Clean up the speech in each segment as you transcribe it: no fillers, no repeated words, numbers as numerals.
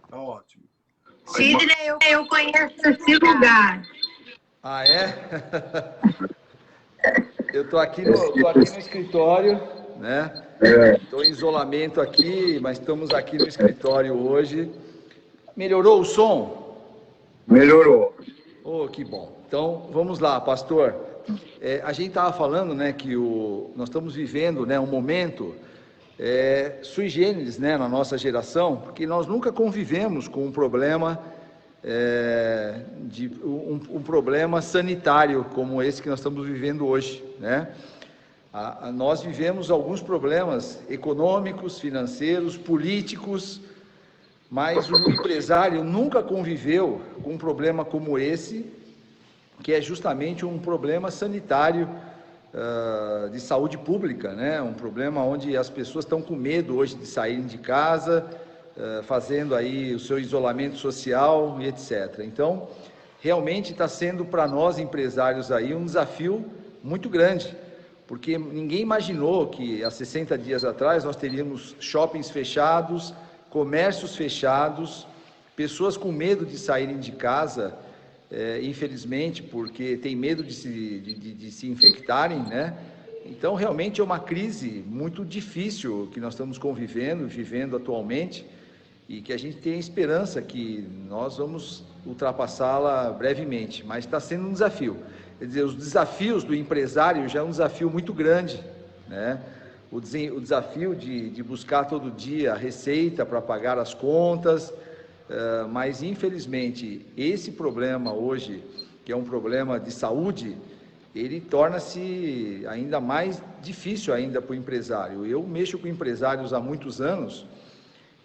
Tá ótimo. Sidney, eu conheço esse lugar. Ah, é? Eu estou aqui no escritório, né? Estou em isolamento aqui, mas estamos aqui no escritório hoje. Melhorou o som? Melhorou. Oh, que bom. Então, vamos lá, pastor. A gente estava falando, né, que nós estamos vivendo, né, um momento sui generis, né, na nossa geração, porque nós nunca convivemos com um problema, um problema sanitário como esse que nós estamos vivendo hoje, né? Nós vivemos alguns problemas econômicos, financeiros, políticos, mas o empresário nunca conviveu com um problema como esse, que é justamente um problema sanitário, de saúde pública, né? Um problema onde as pessoas estão com medo hoje de saírem de casa, fazendo aí o seu isolamento social e etc. Então, realmente está sendo para nós empresários aí um desafio muito grande, porque ninguém imaginou que há 60 dias atrás nós teríamos shoppings fechados, comércios fechados, pessoas com medo de saírem de casa, infelizmente, porque tem medo de se infectarem, né? Então, realmente é uma crise muito difícil que nós estamos vivendo atualmente, e que a gente tem esperança que nós vamos ultrapassá-la brevemente, mas está sendo um desafio. Quer dizer, os desafios do empresário já é um desafio muito grande, né? O desafio de buscar todo dia a receita para pagar as contas, mas infelizmente esse problema hoje, que é um problema de saúde, ele torna-se ainda mais difícil ainda para o empresário. Eu mexo com empresários há muitos anos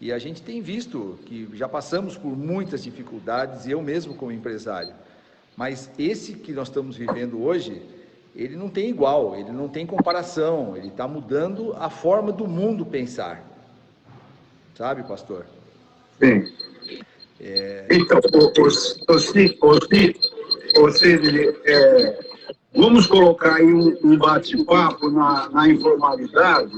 e a gente tem visto que já passamos por muitas dificuldades, eu mesmo como empresário, mas esse que nós estamos vivendo hoje, ele não tem igual, ele não tem comparação, ele está mudando a forma do mundo pensar, sabe, pastor? Sim. Então, Sidney, vamos colocar aí um bate-papo na informalidade.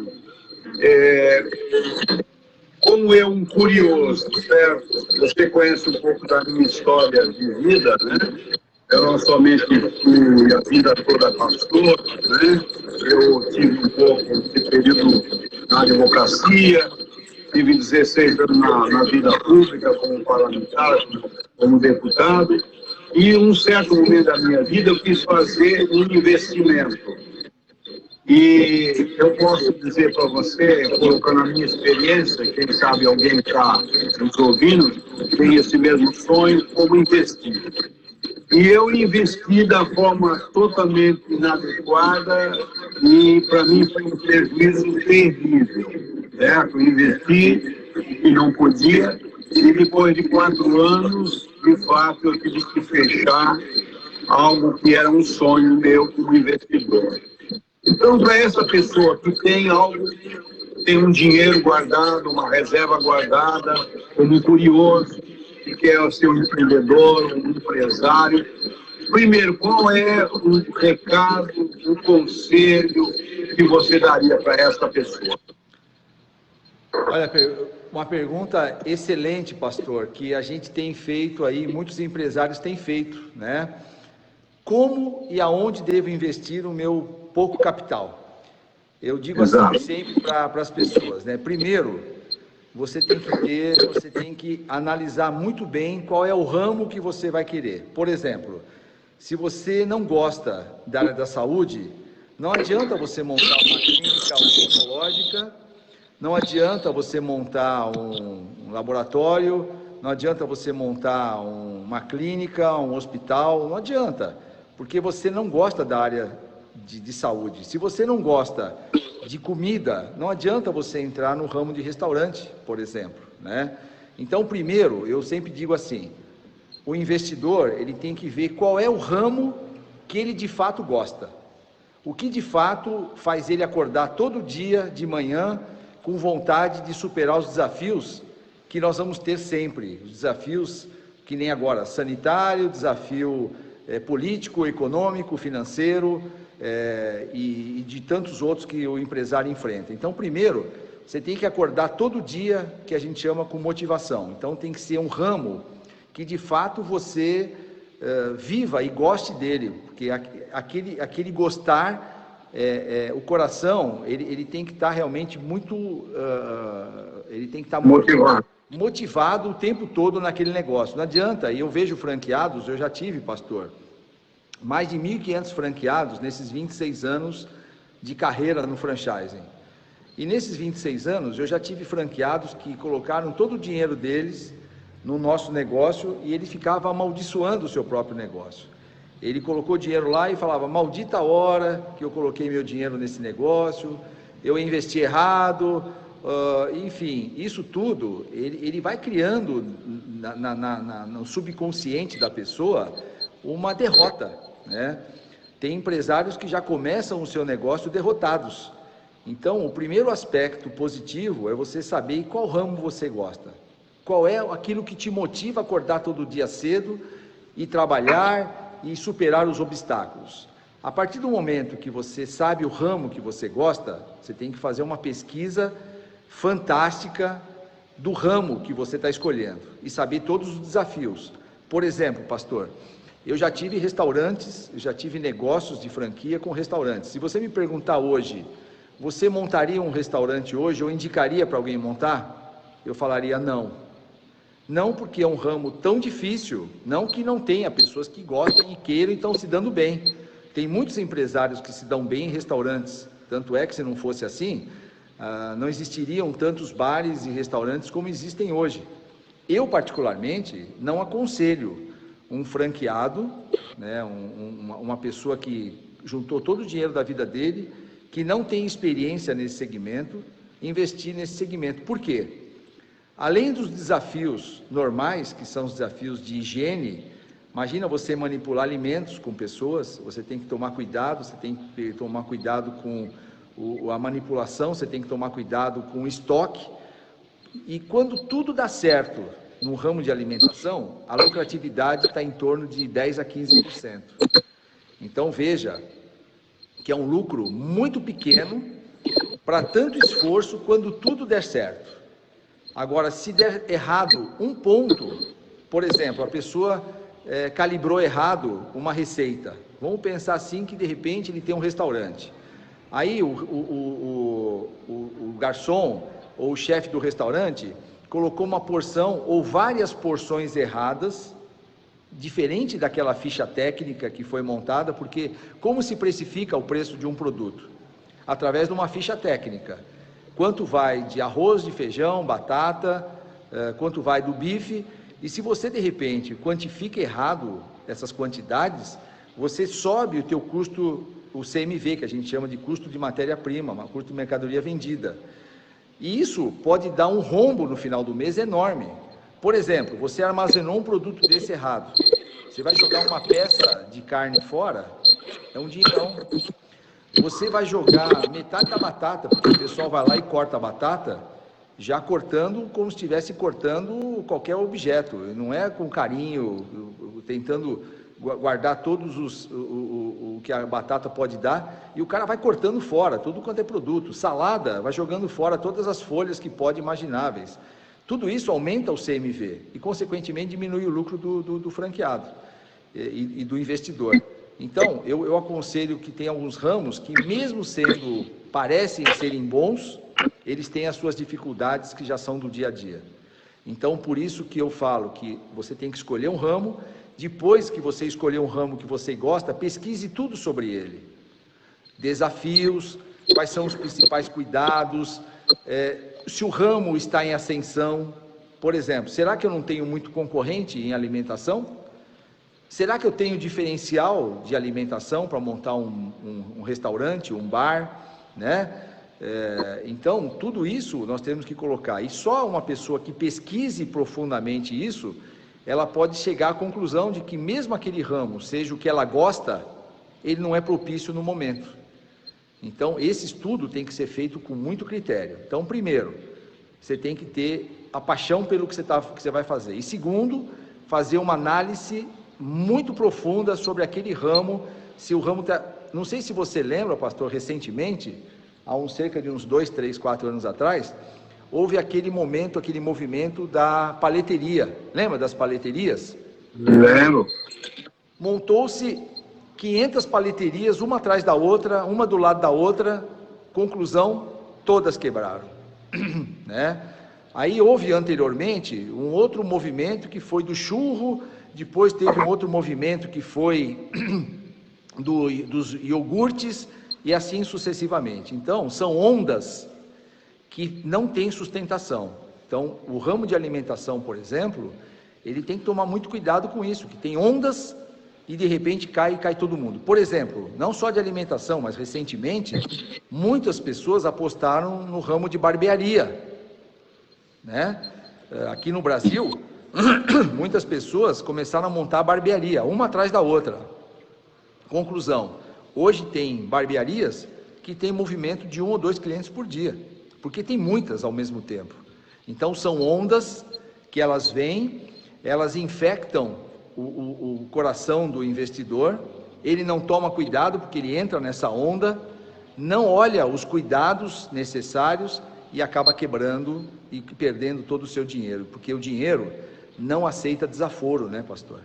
Como eu, um curioso, certo? Você conhece um pouco da minha história de vida, né? Eu não somente fui a vida toda pastor, né? Eu tive um pouco de período na advocacia, tive 16 anos na vida pública como parlamentar, como deputado, e um certo momento da minha vida eu quis fazer um investimento. E eu posso dizer para você, colocando a minha experiência, quem sabe alguém está nos ouvindo, tem esse mesmo sonho, como investir. E eu investi da forma totalmente inadequada e para mim foi um prejuízo terrível, certo? Investi e não podia, e depois de 4 anos, de fato, eu tive que fechar algo que era um sonho meu como investidor. Então, para essa pessoa que tem algo, tem um dinheiro guardado, uma reserva guardada, como curioso, que quer ser um empreendedor, um empresário, primeiro, qual é o recado, o conselho que você daria para essa pessoa? Olha, uma pergunta excelente, pastor, que a gente tem feito aí, muitos empresários têm feito, né? Como e aonde devo investir o meu pouco capital? Eu digo assim sempre para as pessoas, né? Primeiro, você tem que analisar muito bem qual é o ramo que você vai querer. Por exemplo, se você não gosta da área da saúde, não adianta você montar uma clínica odontológica, não adianta você montar um laboratório, não adianta você montar uma clínica, um hospital, não adianta, porque você não gosta da área de saúde. Se você não gosta de comida, não adianta você entrar no ramo de restaurante, por exemplo, né? Então, primeiro, eu sempre digo assim, o investidor, ele tem que ver qual é o ramo que ele de fato gosta, o que de fato faz ele acordar todo dia de manhã com vontade de superar os desafios que nós vamos ter sempre, os desafios que nem agora, sanitário, desafio político, econômico, financeiro, e de tantos outros que o empresário enfrenta. Então, primeiro, você tem que acordar todo dia, que a gente chama com motivação. Então tem que ser um ramo que de fato você viva e goste dele, porque aquele gostar, o coração, ele tem que estar realmente muito, ele tem que estar motivado o tempo todo naquele negócio. Não adianta, e eu vejo franqueados, eu já tive, pastor, mais de 1.500 franqueados nesses 26 anos de carreira no franchising. E nesses 26 anos, eu já tive franqueados que colocaram todo o dinheiro deles no nosso negócio e ele ficava amaldiçoando o seu próprio negócio. Ele colocou dinheiro lá e falava: maldita hora que eu coloquei meu dinheiro nesse negócio, eu investi errado, enfim, isso tudo, ele vai criando no subconsciente da pessoa uma derrota, né? Tem empresários que já começam o seu negócio derrotados. Então, o primeiro aspecto positivo é você saber qual ramo você gosta. Qual é aquilo que te motiva a acordar todo dia cedo e trabalhar e superar os obstáculos. A partir do momento que você sabe o ramo que você gosta, você tem que fazer uma pesquisa fantástica do ramo que você está escolhendo e saber todos os desafios. Por exemplo, pastor, eu já tive restaurantes, eu já tive negócios de franquia com restaurantes. Se você me perguntar hoje, você montaria um restaurante hoje ou indicaria para alguém montar? Eu falaria não. Não, porque é um ramo tão difícil, não que não tenha pessoas que gostem e queiram e estão se dando bem. Tem muitos empresários que se dão bem em restaurantes, tanto é que se não fosse assim, não existiriam tantos bares e restaurantes como existem hoje. Eu, particularmente, não aconselho um franqueado, né, uma pessoa que juntou todo o dinheiro da vida dele, que não tem experiência nesse segmento, investir nesse segmento. Por quê? Além dos desafios normais, que são os desafios de higiene, imagina você manipular alimentos com pessoas, você tem que tomar cuidado, você tem que tomar cuidado com a manipulação, você tem que tomar cuidado com o estoque, e quando tudo dá certo no ramo de alimentação, a lucratividade está em torno de 10% a 15%. Então veja que é um lucro muito pequeno para tanto esforço quando tudo der certo. Agora, se der errado um ponto, por exemplo, a pessoa calibrou errado uma receita, vamos pensar assim que de repente ele tem um restaurante, aí o garçom ou o chefe do restaurante colocou uma porção ou várias porções erradas, diferente daquela ficha técnica que foi montada, porque como se precifica o preço de um produto? Através de uma ficha técnica. Quanto vai de arroz, de feijão, batata, quanto vai do bife, e se você de repente quantifica errado essas quantidades, você sobe o teu custo, o CMV, que a gente chama de custo de matéria-prima, custo de mercadoria vendida, e isso pode dar um rombo no final do mês enorme. Por exemplo, você armazenou um produto desse errado, você vai jogar uma peça de carne fora, é um dinheirão. Você vai jogar metade da batata, porque o pessoal vai lá e corta a batata, já cortando como se estivesse cortando qualquer objeto, não é com carinho, tentando guardar todos o que a batata pode dar, e o cara vai cortando fora, tudo quanto é produto. Salada, vai jogando fora todas as folhas que pode imagináveis. Tudo isso aumenta o CMV e, consequentemente, diminui o lucro do franqueado e do investidor. Então, eu aconselho que tem alguns ramos que, mesmo parecem serem bons, eles têm as suas dificuldades que já são do dia a dia. Então, por isso que eu falo que você tem que escolher um ramo, depois que você escolher um ramo que você gosta, pesquise tudo sobre ele. Desafios, quais são os principais cuidados, se o ramo está em ascensão. Por exemplo, será que eu não tenho muito concorrente em alimentação? Será que eu tenho diferencial de alimentação para montar um restaurante, um bar, né? Então, tudo isso nós temos que colocar. E só uma pessoa que pesquise profundamente isso, ela pode chegar à conclusão de que mesmo aquele ramo, seja o que ela gosta, ele não é propício no momento. Então, esse estudo tem que ser feito com muito critério. Então, primeiro, você tem que ter a paixão pelo que você vai fazer. E segundo, fazer uma análise muito profunda sobre aquele ramo, se o ramo está... Não sei se você lembra, pastor, recentemente, há cerca de uns 2, 3, 4 anos atrás, houve aquele movimento da paleteria. Lembra das paleterias? Lembro. Montou-se 500 paleterias, uma atrás da outra, uma do lado da outra. Conclusão, todas quebraram. Né? Aí houve anteriormente um outro movimento que foi do churro, depois teve um outro movimento que foi dos iogurtes, e assim sucessivamente. Então, são ondas que não têm sustentação. Então, o ramo de alimentação, por exemplo, ele tem que tomar muito cuidado com isso, que tem ondas e de repente cai todo mundo. Por exemplo, não só de alimentação, mas recentemente, muitas pessoas apostaram no ramo de barbearia, né? Aqui no Brasil, muitas pessoas começaram a montar barbearia, uma atrás da outra. Conclusão, hoje tem barbearias que tem movimento de 1 ou 2 clientes por dia, porque tem muitas ao mesmo tempo. Então são ondas que elas vêm, elas infectam o coração do investidor, ele não toma cuidado porque ele entra nessa onda, não olha os cuidados necessários e acaba quebrando e perdendo todo o seu dinheiro, porque o dinheiro não aceita desaforo, né, pastor?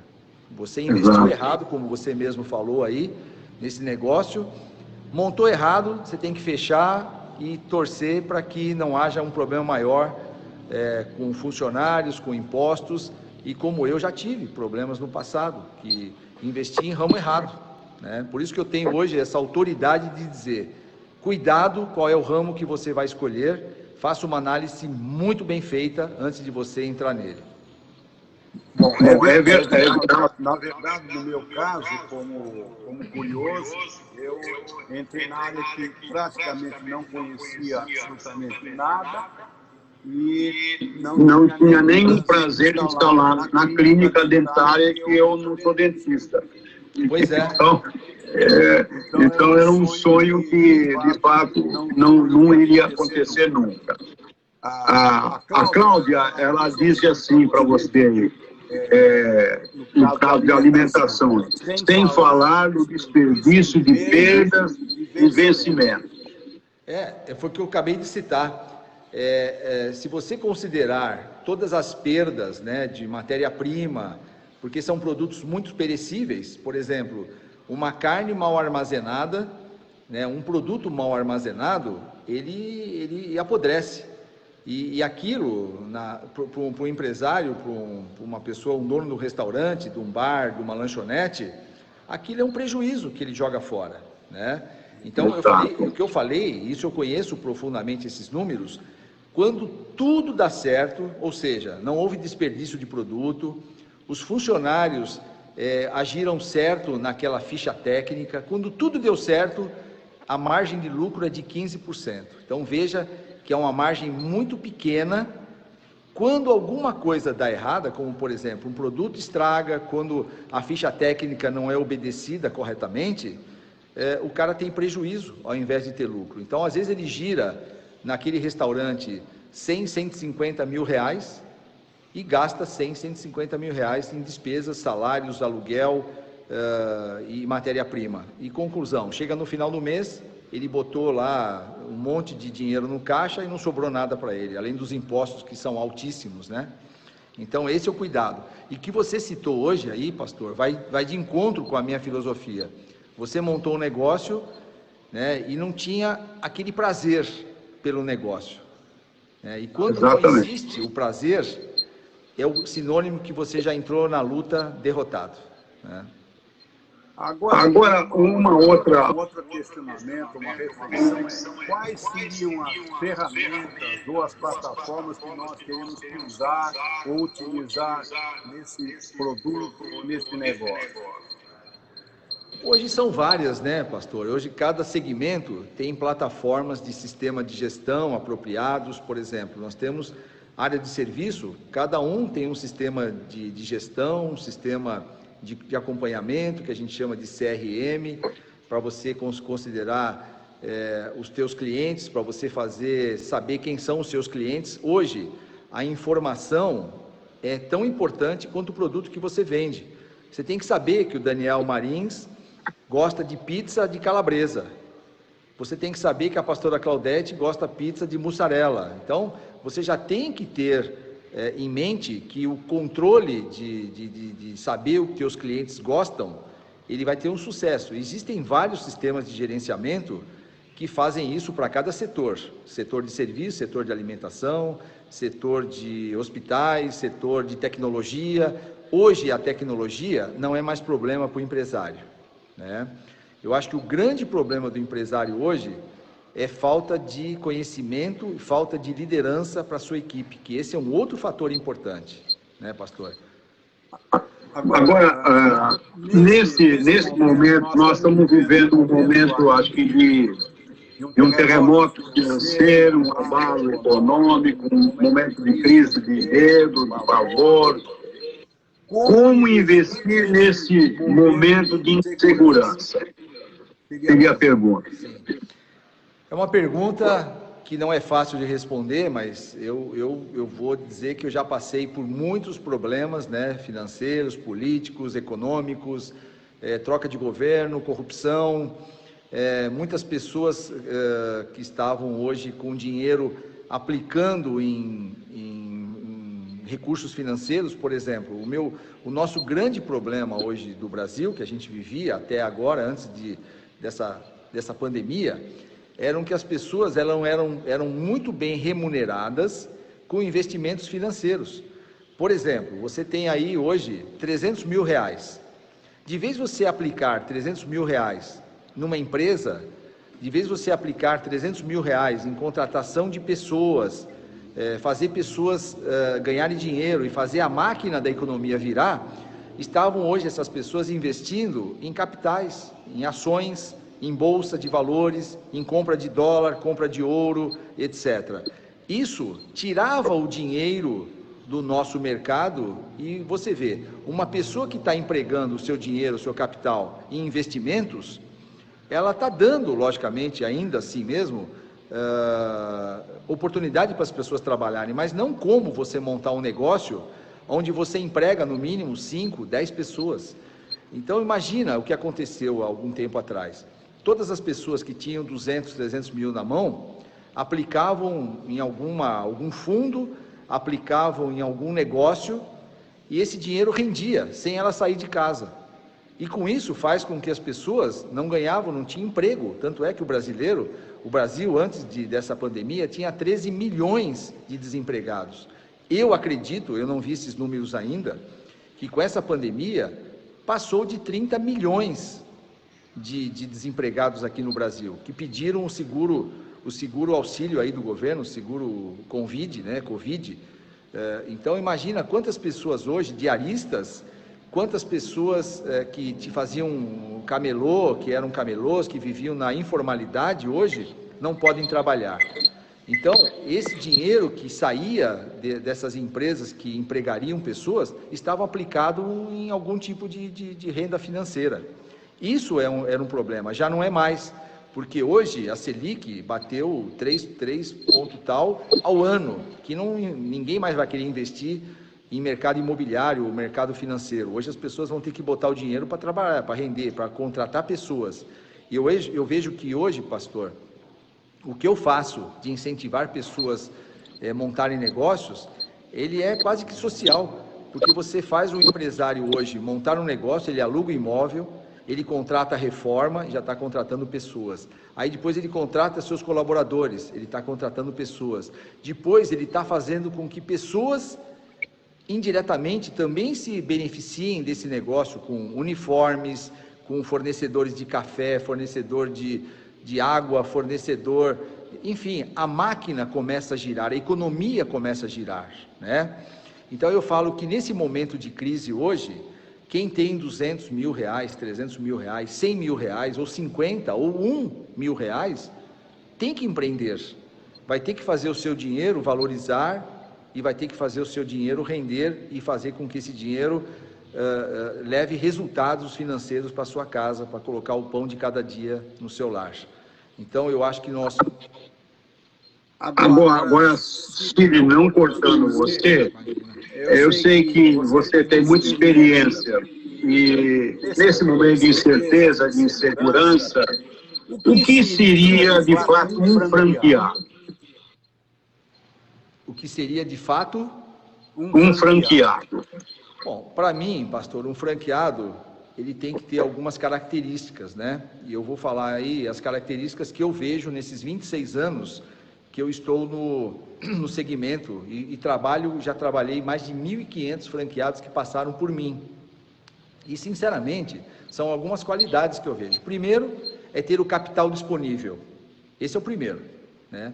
Você investiu errado, como você mesmo falou aí, nesse negócio, montou errado, você tem que fechar e torcer para que não haja um problema maior com funcionários, com impostos, e como eu já tive problemas no passado, que investi em ramo errado, né? Por isso que eu tenho hoje essa autoridade de dizer, cuidado qual é o ramo que você vai escolher, faça uma análise muito bem feita antes de você entrar nele. Bom, é verdade. Na verdade, no meu caso, como curioso, eu entrei na área que praticamente não conhecia absolutamente nada e não tinha nem o prazer de estar lá na clínica dentária, que eu não sou dentista. Pois é. Então era um sonho que, de fato, não iria acontecer nunca. A Cláudia, ela disse assim para você, no caso de alimentação, sem falar do desperdício de perdas e vencimentos. Foi o que eu acabei de citar. Se você considerar todas as perdas, né, de matéria-prima, porque são produtos muito perecíveis, por exemplo, uma carne mal armazenada, né, um produto mal armazenado, ele apodrece. E aquilo, para um empresário, para uma pessoa, um dono do restaurante, de um bar, de uma lanchonete, aquilo é um prejuízo que ele joga fora, né? Então, o que eu falei, isso eu conheço profundamente esses números, quando tudo dá certo, ou seja, não houve desperdício de produto, os funcionários agiram certo naquela ficha técnica, quando tudo deu certo, a margem de lucro é de 15%. Então, veja que é uma margem muito pequena. Quando alguma coisa dá errada, como por exemplo, um produto estraga, quando a ficha técnica não é obedecida corretamente, o cara tem prejuízo ao invés de ter lucro. Então, às vezes ele gira naquele restaurante 100, 150 mil reais e gasta 100, 150 mil reais em despesas, salários, aluguel e matéria-prima. E conclusão, chega no final do mês, ele botou lá um monte de dinheiro no caixa e não sobrou nada para ele, além dos impostos que são altíssimos, né? Então esse é o cuidado. E que você citou hoje aí, pastor, vai de encontro com a minha filosofia. Você montou um negócio, né, e não tinha aquele prazer pelo negócio, né? E quando não existe o prazer, é o sinônimo que você já entrou na luta derrotado, né? Agora, outro questionamento, uma reflexão quais seriam as ferramentas ou as plataformas que nós queremos usar ou utilizar nesse produto ou nesse negócio? Hoje são várias, né, pastor? Hoje cada segmento tem plataformas de sistema de gestão apropriados. Por exemplo, nós temos área de serviço, cada um tem um sistema de gestão, um sistema de acompanhamento, que a gente chama de CRM, para você considerar os teus clientes, para você saber quem são os seus clientes. Hoje, a informação é tão importante quanto o produto que você vende. Você tem que saber que o Daniel Marins gosta de pizza de calabresa. você tem que saber que a pastora Claudete gosta pizza de mussarela. Então, você já tem que ter em mente que o controle de saber o que os clientes gostam, ele vai ter um sucesso. Existem vários sistemas de gerenciamento que fazem isso para cada setor. Setor de serviço, setor de alimentação, setor de hospitais, setor de tecnologia. Hoje a tecnologia não é mais problema para o empresário, né? Eu acho que o grande problema do empresário hoje é falta de conhecimento e falta de liderança para a sua equipe, que esse é um outro fator importante, né, pastor? Agora, nesse momento, nós estamos vivendo um momento, acho que, de um terremoto financeiro, um abalo econômico, um momento de crise de medo, de pavor. Como investir nesse momento de insegurança? Seria a pergunta. É uma pergunta que não é fácil de responder, mas eu vou dizer que eu já passei por muitos problemas, né, financeiros, políticos, econômicos, troca de governo, corrupção, muitas pessoas que estavam hoje com dinheiro aplicando em recursos financeiros, por exemplo. O nosso grande problema hoje do Brasil, que a gente vivia até agora, antes dessa pandemia, eram que as pessoas eram muito bem remuneradas com investimentos financeiros. Por exemplo, você tem aí hoje 300 mil reais. De vez você aplicar 300 mil reais numa empresa, de vez você aplicar 300 mil reais em contratação de pessoas, fazer pessoas ganharem dinheiro e fazer a máquina da economia virar, estavam hoje essas pessoas investindo em capitais, em ações, em bolsa de valores, em compra de dólar, compra de ouro, etc. Isso tirava o dinheiro do nosso mercado e você vê, uma pessoa que está empregando o seu dinheiro, o seu capital em investimentos, ela está dando, logicamente, ainda assim mesmo, oportunidade para as pessoas trabalharem, mas não como você montar um negócio onde você emprega no mínimo 5, 10 pessoas. Então imagina o que aconteceu há algum tempo atrás. Todas as pessoas que tinham 200, 300 mil na mão, aplicavam em algum fundo, aplicavam em algum negócio, e esse dinheiro rendia, sem ela sair de casa. E com isso faz com que as pessoas não ganhavam, não tinham emprego. Tanto é que o Brasil, antes dessa pandemia, tinha 13 milhões de desempregados. Eu acredito, eu não vi esses números ainda, que com essa pandemia passou de 30 milhões de desempregados aqui no Brasil, que pediram o seguro auxílio aí do governo, o seguro Covid, né, Covid. Então imagina quantas pessoas hoje, diaristas, quantas pessoas que te faziam camelô, que eram camelôs, que viviam na informalidade hoje, não podem trabalhar. Então, esse dinheiro que saía dessas empresas que empregariam pessoas, estava aplicado em algum tipo de renda financeira. Isso era um problema, já não é mais, porque hoje a Selic bateu 3 ponto tal ao ano, que ninguém mais vai querer investir em mercado imobiliário ou mercado financeiro. Hoje as pessoas vão ter que botar o dinheiro para trabalhar, para render, para contratar pessoas. E eu vejo que hoje, pastor, o que eu faço de incentivar pessoas a montarem negócios, ele é quase que social, porque você faz o empresário hoje montar um negócio, ele aluga o imóvel, ele contrata a reforma, já está contratando pessoas. Aí depois ele contrata seus colaboradores, ele está contratando pessoas. Depois ele está fazendo com que pessoas indiretamente também se beneficiem desse negócio, com uniformes, com fornecedores de café, fornecedor de água, fornecedor, enfim, a máquina começa a girar, a economia começa a girar, né? Então eu falo que nesse momento de crise hoje, quem tem 200 mil reais, 300 mil reais, 100 mil reais, ou 50, ou 1 mil reais, tem que empreender, vai ter que fazer o seu dinheiro valorizar, e vai ter que fazer o seu dinheiro render, e fazer com que esse dinheiro leve resultados financeiros para a sua casa, para colocar o pão de cada dia no seu lar. Então eu acho que nós... Agora, Cid, não cortando você, eu sei que você tem muita experiência e nesse momento de incerteza, de insegurança, O que seria, de fato, um franqueado? O que seria, de fato, Um franqueado. Bom, para mim, pastor, um franqueado, ele tem que ter algumas características, né? E eu vou falar aí as características que eu vejo nesses 26 anos que eu estou no segmento e já trabalhei mais de 1.500 franqueados que passaram por mim. E, sinceramente, são algumas qualidades que eu vejo. Primeiro, é ter o capital disponível. Esse é o primeiro, né?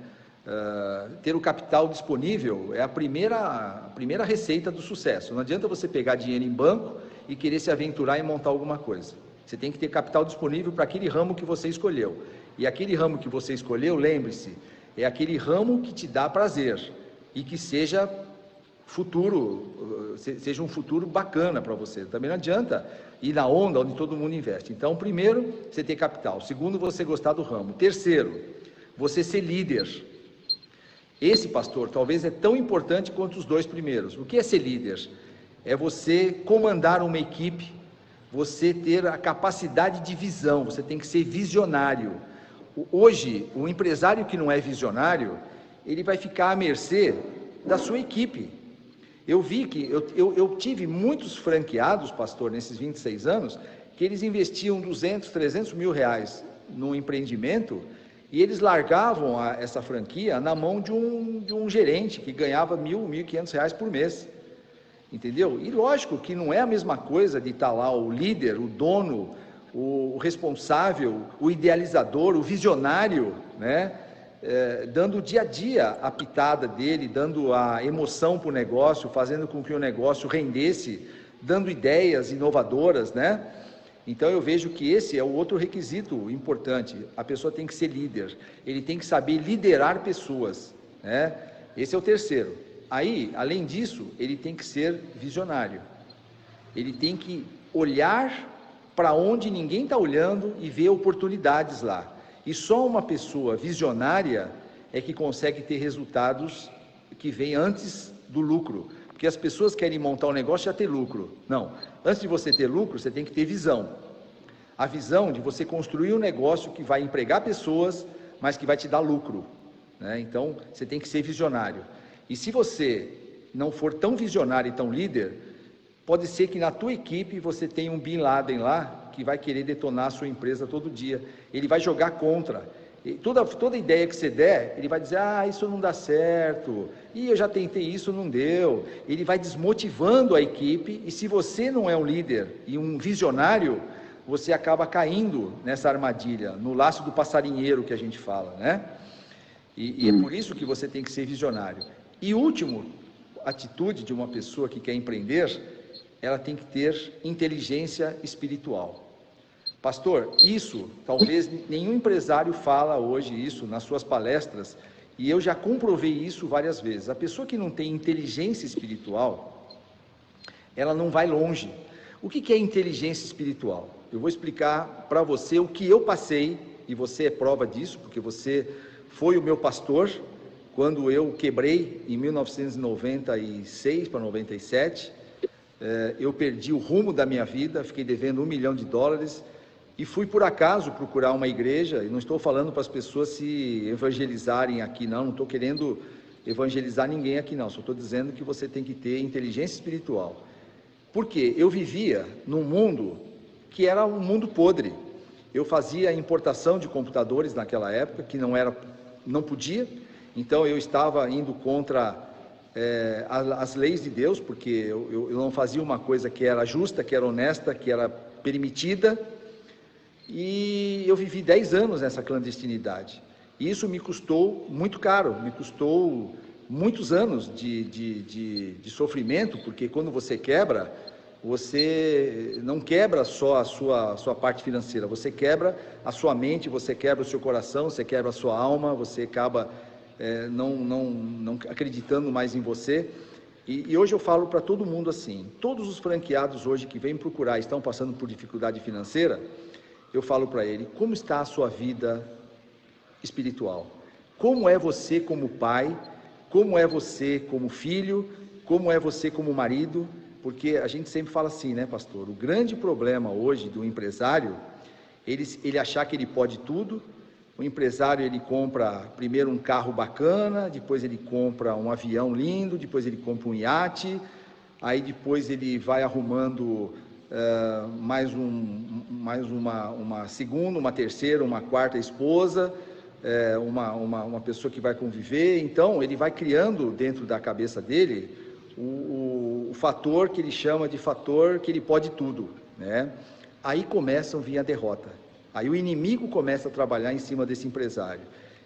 Ter o capital disponível é a primeira receita do sucesso. Não adianta você pegar dinheiro em banco e querer se aventurar em montar alguma coisa. Você tem que ter capital disponível para aquele ramo que você escolheu. E aquele ramo que você escolheu, lembre-se, é aquele ramo que te dá prazer e que seja um futuro bacana para você. Também não adianta ir na onda onde todo mundo investe. Então, primeiro, você ter capital. Segundo, você gostar do ramo. Terceiro, você ser líder. Esse, pastor, talvez é tão importante quanto os dois primeiros. O que é ser líder? É você comandar uma equipe, você ter a capacidade de visão, você tem que ser visionário. Hoje, o empresário que não é visionário, ele vai ficar à mercê da sua equipe. Eu vi que, eu tive muitos franqueados, pastor, nesses 26 anos, que eles investiam 200, 300 mil reais no empreendimento, e eles largavam essa franquia na mão de um gerente que ganhava R$1.000, R$1.500 por mês, entendeu? E lógico que não é a mesma coisa de estar lá o líder, o dono, o responsável, o idealizador, o visionário, né? Dando dia a dia a pitada dele, dando a emoção para o negócio, fazendo com que o negócio rendesse, dando ideias inovadoras, né? Então eu vejo que esse é o outro requisito importante. A pessoa tem que ser líder, ele tem que saber liderar pessoas, né? Esse é o terceiro. Aí, além disso, ele tem que ser visionário, ele tem que olhar para onde ninguém está olhando e ver oportunidades lá. E só uma pessoa visionária é que consegue ter resultados que vêm antes do lucro, porque as pessoas querem montar um negócio e já ter lucro. Não, antes de você ter lucro, você tem que ter visão. A visão de você construir um negócio que vai empregar pessoas, mas que vai te dar lucro, né? Então, você tem que ser visionário. E se você não for tão visionário e tão líder, pode ser que na tua equipe você tenha um Bin Laden lá, que vai querer detonar a sua empresa todo dia. Ele vai jogar contra. E toda ideia que você der, ele vai dizer, isso não dá certo, e eu já tentei isso, não deu. Ele vai desmotivando a equipe, e se você não é um líder e um visionário, você acaba caindo nessa armadilha, no laço do passarinheiro que a gente fala, né? E é por isso que você tem que ser visionário. E último, atitude de uma pessoa que quer empreender, ela tem que ter inteligência espiritual. Pastor, isso, talvez nenhum empresário fala hoje isso nas suas palestras, e eu já comprovei isso várias vezes. A pessoa que não tem inteligência espiritual, ela não vai longe. O que é inteligência espiritual? Eu vou explicar para você o que eu passei, e você é prova disso, porque você foi o meu pastor, quando eu quebrei em 1996 para 97, eu perdi o rumo da minha vida, fiquei devendo $1 milhão, e fui por acaso procurar uma igreja, e não estou falando para as pessoas se evangelizarem aqui não estou querendo evangelizar ninguém aqui não, só estou dizendo que você tem que ter inteligência espiritual, porque eu vivia num mundo que era um mundo podre. Eu fazia importação de computadores naquela época, que não podia, então eu estava indo contra as leis de Deus, porque eu não fazia uma coisa que era justa, que era honesta, que era permitida, e eu vivi 10 anos nessa clandestinidade. Isso me custou muito caro, me custou muitos anos de sofrimento, porque quando você quebra, você não quebra só a sua parte financeira, você quebra a sua mente, você quebra o seu coração, você quebra a sua alma, você acaba não acreditando mais em você. E hoje eu falo para todo mundo assim, todos os franqueados hoje que vêm procurar, estão passando por dificuldade financeira, eu falo para ele, como está a sua vida espiritual? Como é você como pai? Como é você como filho? Como é você como marido? Porque a gente sempre fala assim, né, pastor? O grande problema hoje do empresário ele achar que ele pode tudo. O empresário, ele compra primeiro um carro bacana, depois ele compra um avião lindo, depois ele compra um iate, aí depois ele vai arrumando mais uma segunda, uma terceira, uma quarta esposa, uma pessoa que vai conviver. Então ele vai criando dentro da cabeça dele o fator que ele chama de fator que ele pode tudo, né? Aí começa a vir a derrota, aí o inimigo começa a trabalhar em cima desse empresário.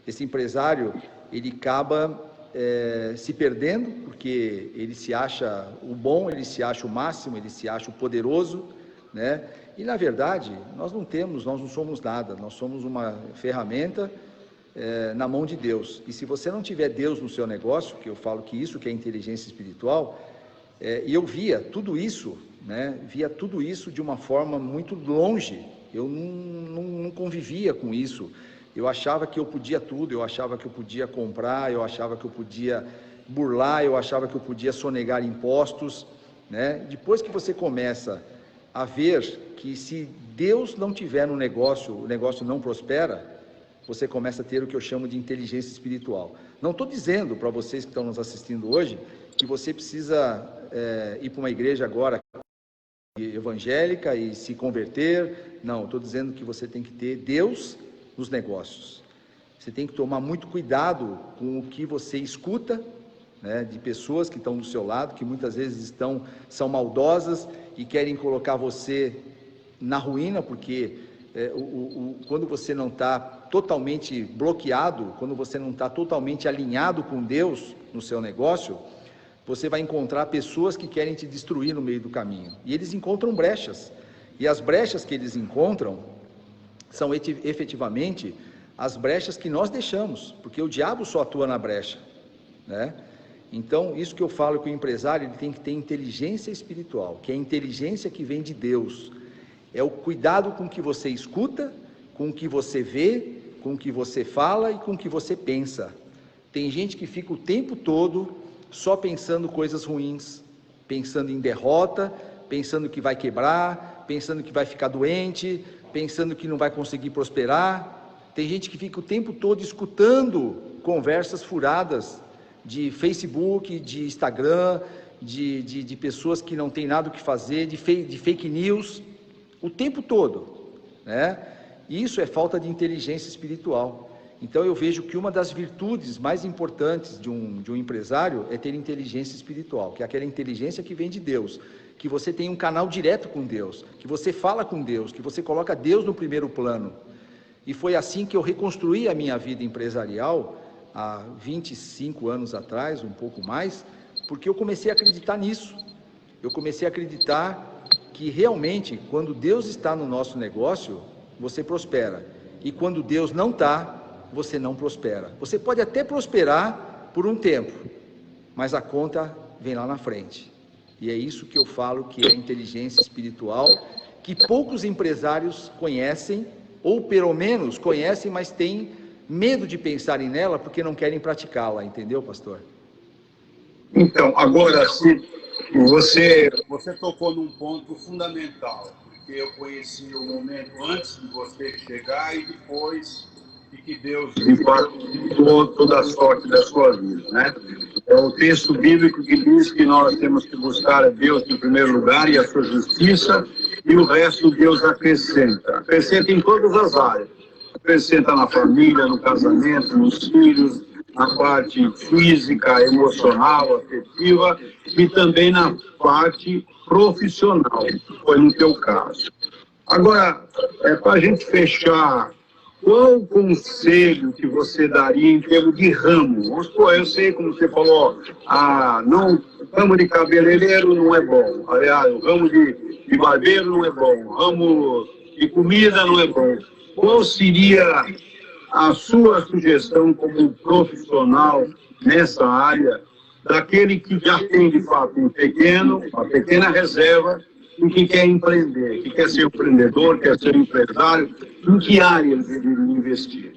Esse empresário, ele acaba se perdendo, porque ele se acha o bom, ele se acha o máximo, ele se acha o poderoso, né? E na verdade, nós não somos nada, nós somos uma ferramenta na mão de Deus. E se você não tiver Deus no seu negócio, que eu falo que isso que é inteligência espiritual, e eu via tudo isso, né? Via tudo isso de uma forma muito longe. Eu não convivia com isso. Eu achava que eu podia tudo, eu achava que eu podia comprar, eu achava que eu podia burlar, eu achava que eu podia sonegar impostos, né? Depois que você começa a ver que se Deus não tiver no negócio, o negócio não prospera, você começa a ter o que eu chamo de inteligência espiritual. Não estou dizendo para vocês que estão nos assistindo hoje que você precisa ir para uma igreja agora evangélica e se converter. Não, estou dizendo que você tem que ter Deus nos negócios. Você tem que tomar muito cuidado com o que você escuta, né, de pessoas que estão do seu lado, que muitas vezes são maldosas e querem colocar você na ruína, porque quando você não está totalmente bloqueado, quando você não está totalmente alinhado com Deus no seu negócio, você vai encontrar pessoas que querem te destruir no meio do caminho, e eles encontram brechas, e as brechas que eles encontram são efetivamente as brechas que nós deixamos, porque o diabo só atua na brecha, né? Então, isso que eu falo, que o empresário ele tem que ter inteligência espiritual, que é a inteligência que vem de Deus, é o cuidado com o que você escuta, com o que você vê, com o que você fala e com o que você pensa. Tem gente que fica o tempo todo só pensando coisas ruins, pensando em derrota, pensando que vai quebrar, pensando que vai ficar doente, pensando que não vai conseguir prosperar. Tem gente que fica o tempo todo escutando conversas furadas de Facebook, de Instagram, de pessoas que não tem nada o que fazer, de fake news, o tempo todo, né? Isso é falta de inteligência espiritual. Então eu vejo que uma das virtudes mais importantes de um empresário é ter inteligência espiritual, que é aquela inteligência que vem de Deus, que você tem um canal direto com Deus, que você fala com Deus, que você coloca Deus no primeiro plano. E foi assim que eu reconstruí a minha vida empresarial há 25 anos atrás, um pouco mais, porque eu comecei a acreditar nisso. Eu comecei a acreditar que realmente, quando Deus está no nosso negócio, você prospera. E quando Deus não está, você não prospera. Você pode até prosperar por um tempo, mas a conta vem lá na frente. E é isso que eu falo que é inteligência espiritual, que poucos empresários conhecem, ou pelo menos conhecem, mas têm medo de pensarem nela porque não querem praticá-la, entendeu, pastor? Então, agora, se você tocou num ponto fundamental, porque eu conheci o momento antes de você chegar e depois de que Deus impactou toda a sorte da sua vida, né? É o texto bíblico que diz que nós temos que buscar a Deus em primeiro lugar e a sua justiça, e o resto Deus acrescenta. Acrescenta em todas as áreas. Acrescenta na família, no casamento, nos filhos, na parte física, emocional, afetiva e também na parte profissional, que foi no teu caso. Agora, para a gente fechar, qual o conselho que você daria em termos de ramo? Vamos supor, eu sei, como você falou, ramo de cabeleireiro não é bom, aliás, o ramo de barbeiro não é bom, o ramo de comida não é bom. Qual seria a sua sugestão como profissional nessa área, daquele que já tem, de fato, uma pequena reserva, e que quer empreender, que quer ser empreendedor, quer ser empresário, em que área ele deve investir?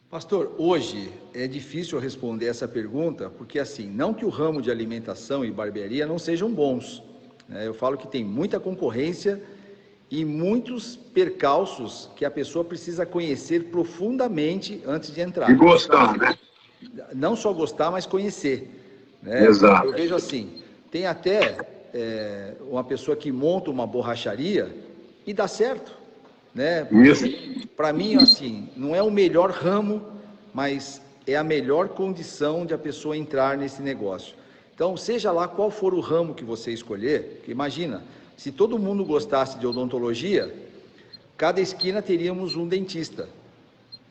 Pastor, hoje é difícil responder essa pergunta, porque assim, não que o ramo de alimentação e barbearia não sejam bons, né? Eu falo que tem muita concorrência e muitos percalços que a pessoa precisa conhecer profundamente antes de entrar. E gostar, né? Não só gostar, mas conhecer, né? Exato. Eu vejo assim, tem até uma pessoa que monta uma borracharia e dá certo, né? Isso. Para mim, assim, não é o melhor ramo, mas é a melhor condição de a pessoa entrar nesse negócio. Então, seja lá qual for o ramo que você escolher, imagina, se todo mundo gostasse de odontologia, cada esquina teríamos um dentista,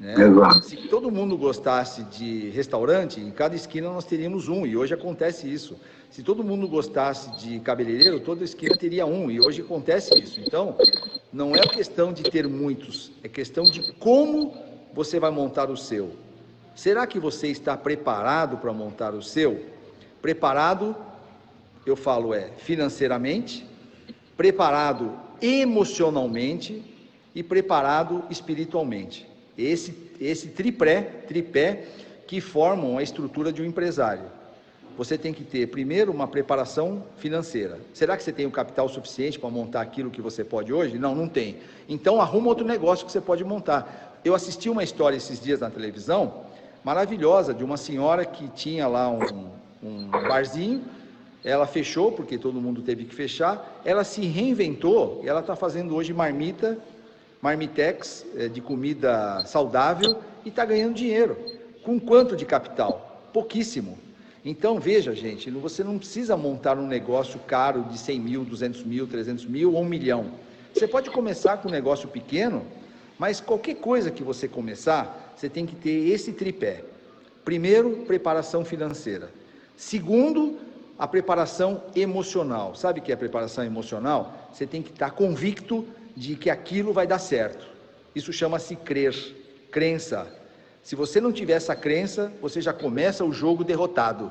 né? Exato. Se todo mundo gostasse de restaurante, em cada esquina nós teríamos um, e hoje acontece isso. Se todo mundo gostasse de cabeleireiro, toda esquina teria um, e hoje acontece isso. Então, não é questão de ter muitos, é questão de como você vai montar o seu. Será que você está preparado para montar o seu? Preparado, eu falo, financeiramente, preparado emocionalmente e preparado espiritualmente. Esse tripé que formam a estrutura de um empresário. Você tem que ter, primeiro, uma preparação financeira. Será que você tem o capital suficiente para montar aquilo que você pode hoje? Não, não tem. Então, arruma outro negócio que você pode montar. Eu assisti uma história esses dias na televisão, maravilhosa, de uma senhora que tinha lá um barzinho. Ela fechou, porque todo mundo teve que fechar. Ela se reinventou, ela está fazendo hoje marmitex de comida saudável e está ganhando dinheiro. Com quanto de capital? Pouquíssimo. Então, veja, gente, você não precisa montar um negócio caro de 100 mil, 200 mil, 300 mil ou 1 milhão. Você pode começar com um negócio pequeno, mas qualquer coisa que você começar, você tem que ter esse tripé. Primeiro, preparação financeira. Segundo, a preparação emocional. Sabe o que é preparação emocional? Você tem que estar convicto de que aquilo vai dar certo. Isso chama-se crença. Se você não tiver essa crença, você já começa o jogo derrotado.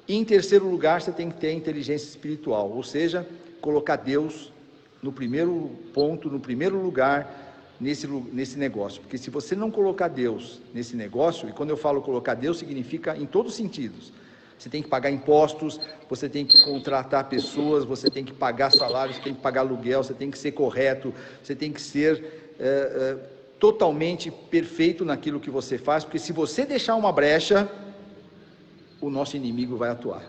E em terceiro lugar, você tem que ter inteligência espiritual, ou seja, colocar Deus no primeiro ponto, no primeiro lugar nesse negócio. Porque se você não colocar Deus nesse negócio, e quando eu falo colocar Deus, significa em todos os sentidos. Você tem que pagar impostos, você tem que contratar pessoas, você tem que pagar salários, você tem que pagar aluguel, você tem que ser correto, você tem que ser totalmente perfeito naquilo que você faz, porque se você deixar uma brecha, o nosso inimigo vai atuar.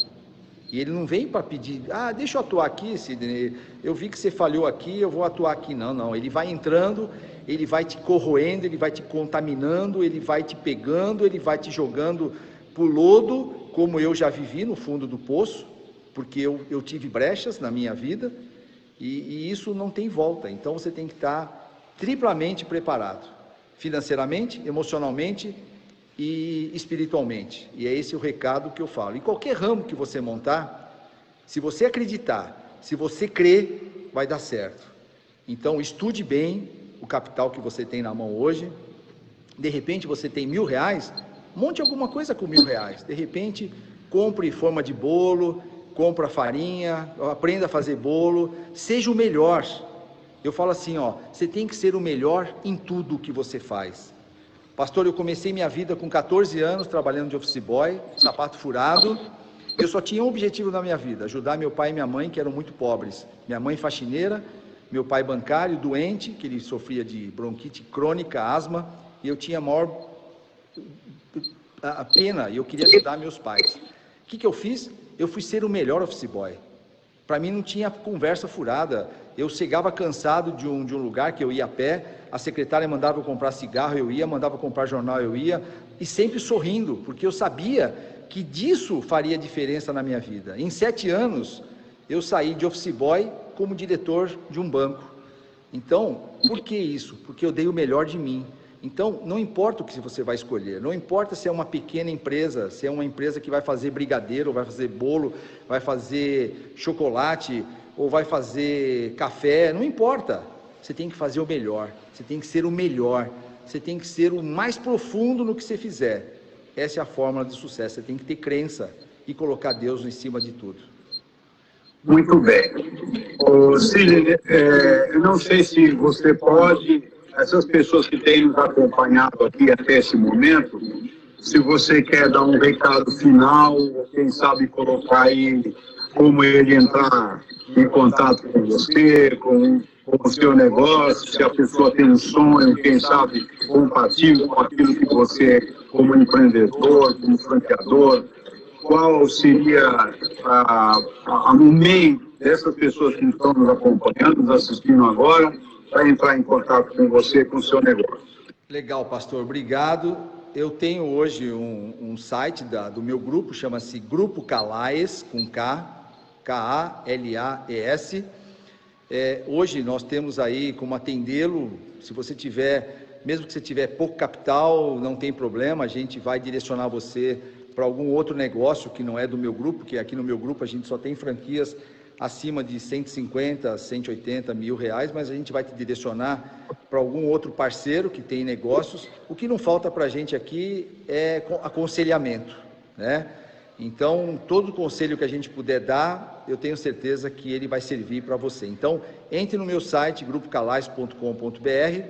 E ele não vem para pedir, deixa eu atuar aqui, Sidney, eu vi que você falhou aqui, eu vou atuar aqui. Não, ele vai entrando, ele vai te corroendo, ele vai te contaminando, ele vai te pegando, ele vai te jogando pro lodo, como eu já vivi no fundo do poço, porque eu tive brechas na minha vida, e isso não tem volta. Então você tem que estar triplamente preparado, financeiramente, emocionalmente e espiritualmente. E é esse o recado que eu falo. Em qualquer ramo que você montar, se você acreditar, se você crer, vai dar certo. Então estude bem o capital que você tem na mão hoje. De repente você tem R$1.000, monte alguma coisa com R$1.000. De repente compre forma de bolo, compra farinha, aprenda a fazer bolo, seja o melhor. Eu falo assim, você tem que ser o melhor em tudo que você faz. Pastor, eu comecei minha vida com 14 anos, trabalhando de office boy, sapato furado. Eu só tinha um objetivo na minha vida, ajudar meu pai e minha mãe, que eram muito pobres. Minha mãe faxineira, meu pai bancário, doente, que ele sofria de bronquite crônica, asma, e eu tinha a maior pena, e eu queria ajudar meus pais. O que eu fiz? Eu fui ser o melhor office boy. Para mim não tinha conversa furada. Eu chegava cansado de um lugar que eu ia a pé, a secretária mandava eu comprar cigarro, eu ia, mandava comprar jornal, eu ia, e sempre sorrindo, porque eu sabia que disso faria diferença na minha vida. Em 7 anos, eu saí de office boy como diretor de um banco. Então, por que isso? Porque eu dei o melhor de mim. Então, não importa o que você vai escolher, não importa se é uma pequena empresa, se é uma empresa que vai fazer brigadeiro, ou vai fazer bolo, vai fazer chocolate, ou vai fazer café, não importa. Você tem que fazer o melhor, você tem que ser o melhor, você tem que ser o mais profundo no que você fizer. Essa é a fórmula de sucesso, você tem que ter crença e colocar Deus em cima de tudo. Muito bem. Sidney, eu não sei se você pode, essas pessoas que têm nos acompanhado aqui até esse momento, se você quer dar um recado final, quem sabe colocar aí como ele entrar em contato com você, com com o seu negócio, se a pessoa tem um sonho, quem sabe, compatível com aquilo que você, como empreendedor, como franqueador, qual seria o meio dessas pessoas que estão nos acompanhando, nos assistindo agora, para entrar em contato com você, com o seu negócio? Legal, pastor, obrigado. Eu tenho hoje um site do meu grupo, chama-se Grupo Calais, com K-A-L-A-E-S. Hoje nós temos aí como atendê-lo, se você tiver, mesmo que você tiver pouco capital, não tem problema, a gente vai direcionar você para algum outro negócio que não é do meu grupo, que aqui no meu grupo a gente só tem franquias acima de 150, 180 mil reais, mas a gente vai te direcionar para algum outro parceiro que tem negócios. O que não falta para a gente aqui é aconselhamento, né? Então, todo conselho que a gente puder dar, eu tenho certeza que ele vai servir para você. Então, entre no meu site, grupocalais.com.br,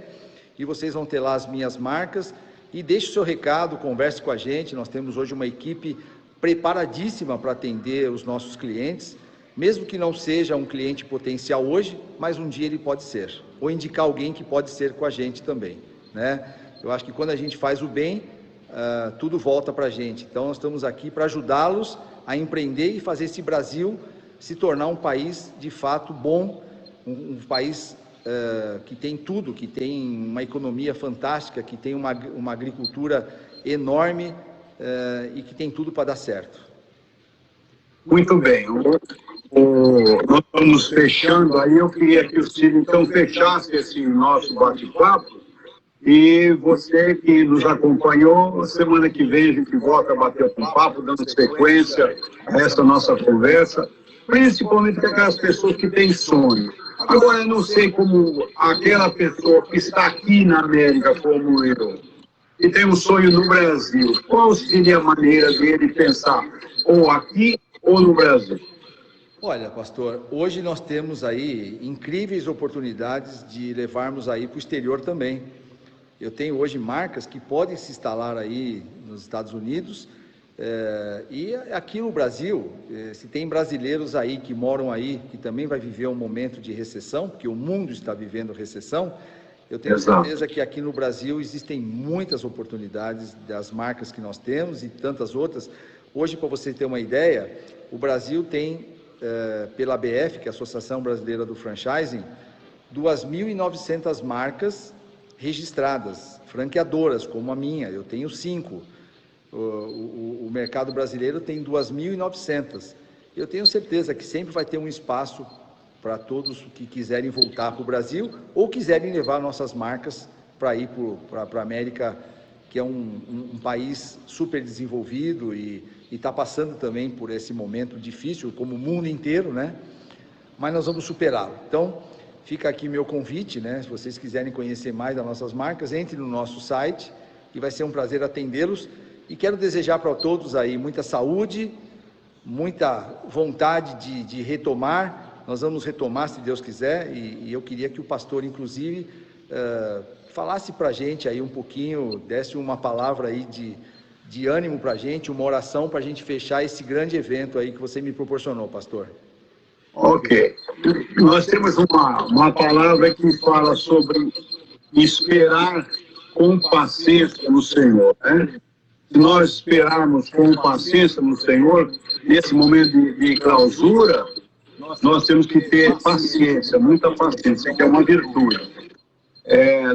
e vocês vão ter lá as minhas marcas, e deixe o seu recado, converse com a gente. Nós temos hoje uma equipe preparadíssima para atender os nossos clientes, mesmo que não seja um cliente potencial hoje, mas um dia ele pode ser, ou indicar alguém que pode ser com a gente também, né? Eu acho que quando a gente faz o bem, tudo volta para a gente. Então nós estamos aqui para ajudá-los a empreender e fazer esse Brasil se tornar um país de fato bom, um país que tem tudo, que tem uma economia fantástica, que tem uma agricultura enorme e que tem tudo para dar certo. Muito bem. Nós estamos fechando aí. Eu queria que o Ciro então fechasse esse nosso bate-papo. E você que nos acompanhou, semana que vem a gente volta a bater um papo, dando sequência a essa nossa conversa, principalmente com aquelas pessoas que têm sonho. Agora, eu não sei como aquela pessoa que está aqui na América, como eu, e tem um sonho no Brasil, qual seria a maneira dele pensar, ou aqui ou no Brasil? Olha, pastor, hoje nós temos aí incríveis oportunidades de levarmos aí para o exterior também. Eu tenho hoje marcas que podem se instalar aí nos Estados Unidos, e aqui no Brasil, se tem brasileiros aí que moram aí, que também vai viver um momento de recessão, porque o mundo está vivendo recessão, eu tenho certeza que aqui no Brasil existem muitas oportunidades das marcas que nós temos e tantas outras. Hoje, para você ter uma ideia, o Brasil tem, pela ABF, que é a Associação Brasileira do Franchising, 2.900 marcas registradas, franqueadoras, como a minha. Eu tenho 5. O mercado brasileiro tem 2.900. Eu tenho certeza que sempre vai ter um espaço para todos que quiserem voltar para o Brasil ou quiserem levar nossas marcas para ir para a América, que é um país super desenvolvido e está passando também por esse momento difícil, como o mundo inteiro, né? Mas nós vamos superá-lo. Então, fica aqui meu convite, né? Se vocês quiserem conhecer mais das nossas marcas, entre no nosso site, que vai ser um prazer atendê-los. E quero desejar para todos aí muita saúde, muita vontade de retomar. Nós vamos retomar, se Deus quiser, e eu queria que o pastor, inclusive, falasse para a gente aí um pouquinho, desse uma palavra aí de ânimo para a gente, uma oração para a gente fechar esse grande evento aí que você me proporcionou, pastor. Ok. Nós temos uma palavra que fala sobre esperar com paciência no Senhor, né? Se nós esperarmos com paciência no Senhor, nesse momento de clausura, nós temos que ter paciência, muita paciência, que é uma virtude.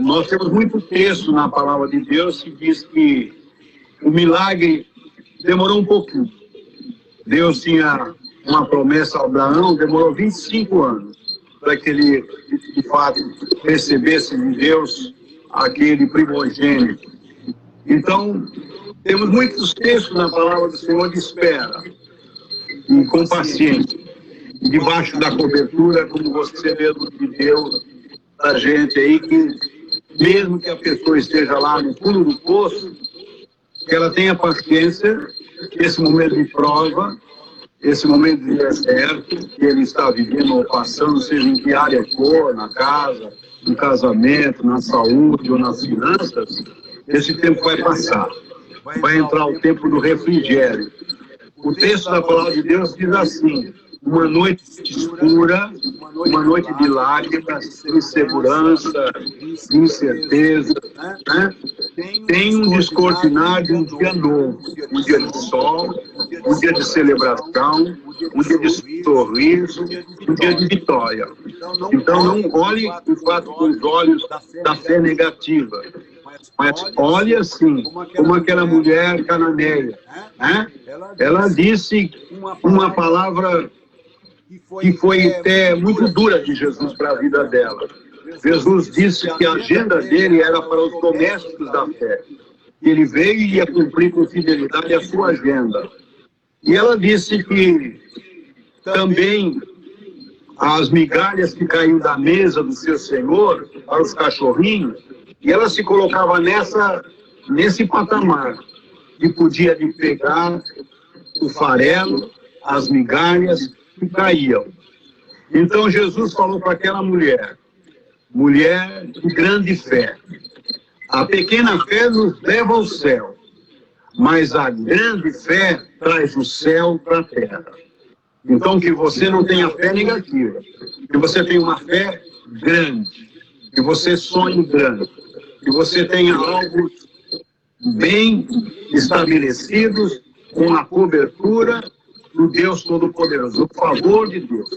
Nós temos muito texto na palavra de Deus que diz que o milagre demorou um pouquinho. Deus tinha uma promessa a Abraão, demorou 25 anos para que ele, de fato, recebesse de Deus aquele primogênito. Então, temos muitos textos na palavra do Senhor de espera e com paciência, debaixo da cobertura, como você mesmo que deu da gente aí, que mesmo que a pessoa esteja lá no fundo do poço, que ela tenha paciência, esse momento de prova, esse momento de deserto que ele está vivendo ou passando, seja em que área for, na casa, no casamento, na saúde ou nas finanças, esse tempo vai passar. Vai entrar o tempo do refrigério. O texto da palavra de Deus diz assim: uma noite escura uma noite de lágrimas, de insegurança, de incerteza, né? Tem um descortinar de um dia novo, um dia de sol, um dia de celebração, um dia de sorriso, um dia de vitória. Então não olhe o fato com os olhos da fé negativa, mas olhe assim, como aquela mulher cananeia, né? Ela disse uma palavra que foi até muito dura de Jesus para a vida dela. Jesus disse que a agenda dele era para os domésticos da fé. Ele veio e ia cumprir com fidelidade a sua agenda. E ela disse que também as migalhas que caíam da mesa do seu Senhor para os cachorrinhos, e ela se colocava nesse patamar, que podia de pegar o farelo, as migalhas que caíam. Então Jesus falou para aquela mulher de grande fé, a pequena fé nos leva ao céu, mas a grande fé traz o céu para a terra. Então que você não tenha fé negativa, que você tenha uma fé grande, que você sonhe grande, que você tenha algo bem estabelecidos, com a cobertura do Deus Todo-Poderoso, o favor de Deus.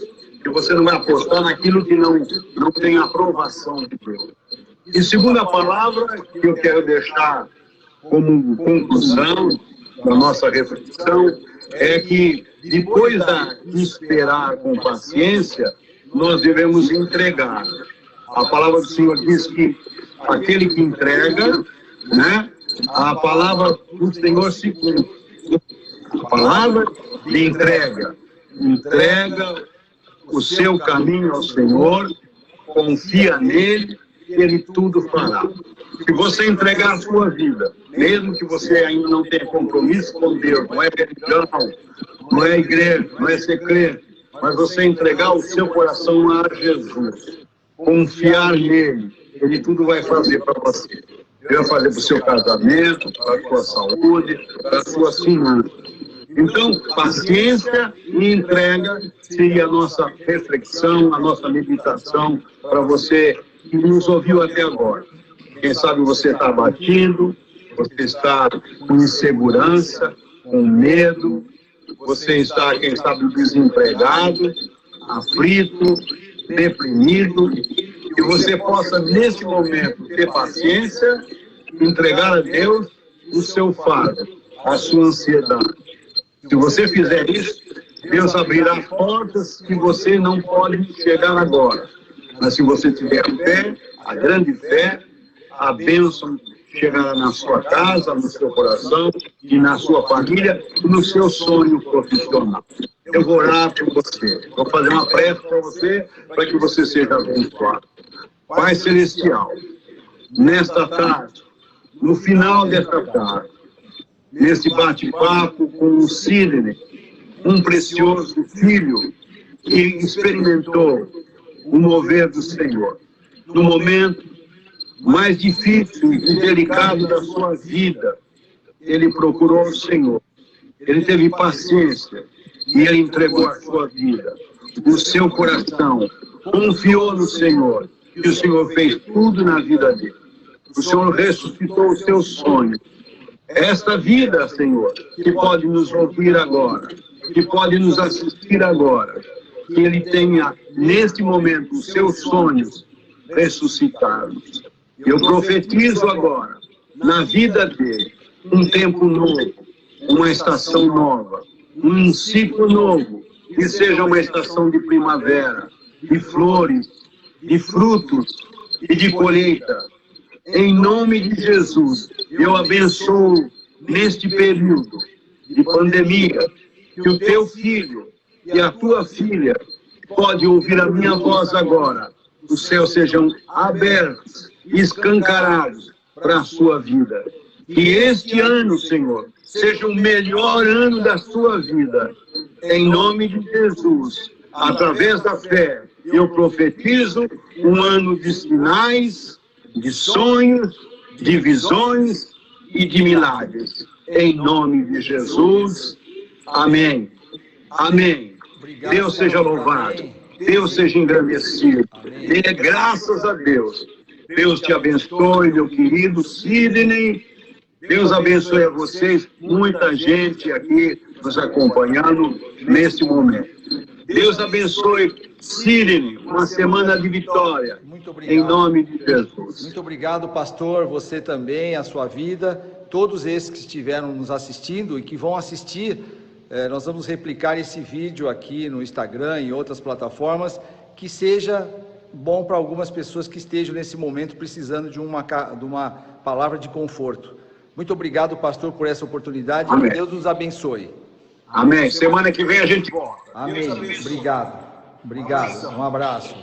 Que você não vai apostar naquilo que não tem aprovação de Deus. E segunda palavra que eu quero deixar como conclusão da nossa reflexão é que depois de esperar com paciência, nós devemos entregar. A palavra do Senhor diz que aquele que entrega, né, a palavra do Senhor se cumpre. A palavra de entrega o seu caminho ao Senhor, confia nele, ele tudo fará. Se você entregar a sua vida, mesmo que você ainda não tenha compromisso com Deus, não é religião, não é igreja, não é secreto, mas você entregar o seu coração a Jesus, confiar nele, ele tudo vai fazer para você. Ele vai fazer para o seu casamento, para a sua saúde, para as suas finanças. Então, paciência e entrega seria a nossa reflexão, a nossa meditação para você que nos ouviu até agora. Quem sabe você está abatido, você está com insegurança, com medo, você está, quem sabe, desempregado, aflito, deprimido, que você possa, nesse momento, ter paciência, entregar a Deus o seu fardo, a sua ansiedade. Se você fizer isso, Deus abrirá portas que você não pode chegar agora. Mas se você tiver fé, a grande fé, a bênção chegará na sua casa, no seu coração e na sua família e no seu sonho profissional. Eu vou orar por você. Vou fazer uma prece para você, para que você seja abençoado. Pai Celestial, nesta tarde, no final desta tarde, nesse bate-papo com o Sidney, um precioso filho que experimentou o mover do Senhor. No momento mais difícil e delicado da sua vida, ele procurou o Senhor. Ele teve paciência e ele entregou a sua vida, o seu coração, confiou no Senhor e o Senhor fez tudo na vida dele. O Senhor ressuscitou o seu sonho. Esta vida, Senhor, que pode nos ouvir agora, que pode nos assistir agora, que ele tenha, neste momento, os seus sonhos ressuscitados. Eu profetizo agora, na vida dele, um tempo novo, uma estação nova, um ciclo novo, que seja uma estação de primavera, de flores, de frutos e de colheita. Em nome de Jesus, eu abençoo neste período de pandemia, que o teu filho e a tua filha pode ouvir a minha voz agora. Os céus sejam abertos, escancarados para a sua vida. Que este ano, Senhor, seja o melhor ano da sua vida. Em nome de Jesus, através da fé, eu profetizo um ano de sinais, de sonhos, de visões e de milagres. Em nome de Jesus. Amém. Amém. Deus seja louvado. Deus seja engrandecido. Dê graças a Deus. Deus te abençoe, meu querido Sidney. Deus abençoe a vocês. Muita gente aqui nos acompanhando nesse momento. Deus abençoe, Sidney. Uma semana de vitória. Muito obrigado. Em nome de Jesus. Muito obrigado, pastor. Você também, a sua vida. Todos esses que estiveram nos assistindo e que vão assistir, nós vamos replicar esse vídeo aqui no Instagram e em outras plataformas, que seja bom para algumas pessoas que estejam nesse momento precisando de uma palavra de conforto. Muito obrigado, pastor, por essa oportunidade. Amém. Que Deus nos abençoe. Amém. Semana que vem a gente volta. Amém. Obrigado. Obrigado. Um abraço.